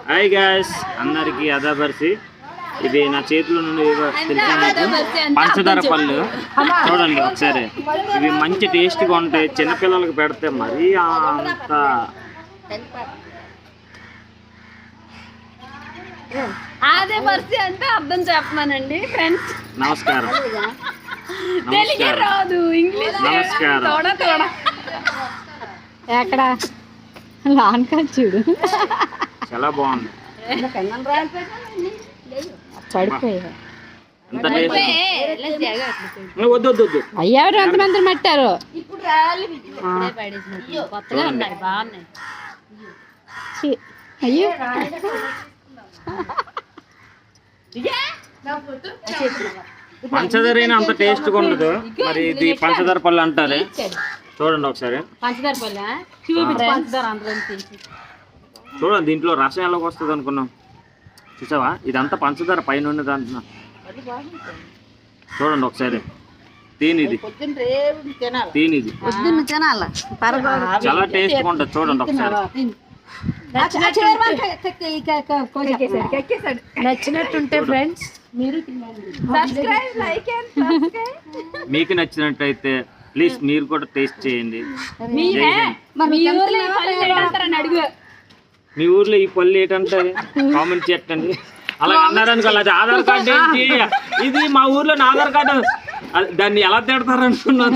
Hi guys, అందరికి అదాబర్సి. ఇది నా చేతిలో నుండి పంచదార పళ్ళు చూడండి ఒకసారి. ఇవి మంచి టేస్ట్గా ఉంటాయి. చిన్నపిల్లలకి పెడితే మరీ అంత అదే బర్సి అంటే అర్థం చెప్పమానండి ఫ్రెండ్స్. నమస్కారం. తెలుగే రాదు, ఇంగ్లీష్ నమస్కారం. తోడ ఎక్కడ లాన్కా చూడు, చాలా బాగుంది. పడిపోయా. వద్దు వద్దు వద్దు. అయ్యారు ఎంతమంది మట్టారు. అయ్యో పంచదార అయినా అంత టేస్ట్గా ఉండదు. మరి ఇది పంచదార పళ్ళు అంటారు. చూడండి ఒకసారి. పంచదార పళ్ళు చూడండి, దీంట్లో రసం ఎలాగ వస్తుంది అనుకున్నాం. చూసావా, ఇదంతా పంచదార పైన ఉన్నది అంటున్నా. చూడండి ఒకసారి. తీనిది చాలా టేస్ట్గా ఉంటుంది. చూడండి ఒకసారి. నచ్చినట్టుంటే ఫ్రెండ్స్ మీకు నచ్చినట్టయితే ప్లీజ్ మీరు కూడా టేస్ట్ చేయండి. మీ ఊర్లో ఈ పళ్ళు ఏంటంటారు కామెంట్ చేయండి. అలా అన్నారనుకో, అది ఆధార్ కార్డు ఏంటి, ఇది మా ఊర్లో నా ఆధార్ కార్డు, దాన్ని ఎలా తిడతారు అనుకున్నా.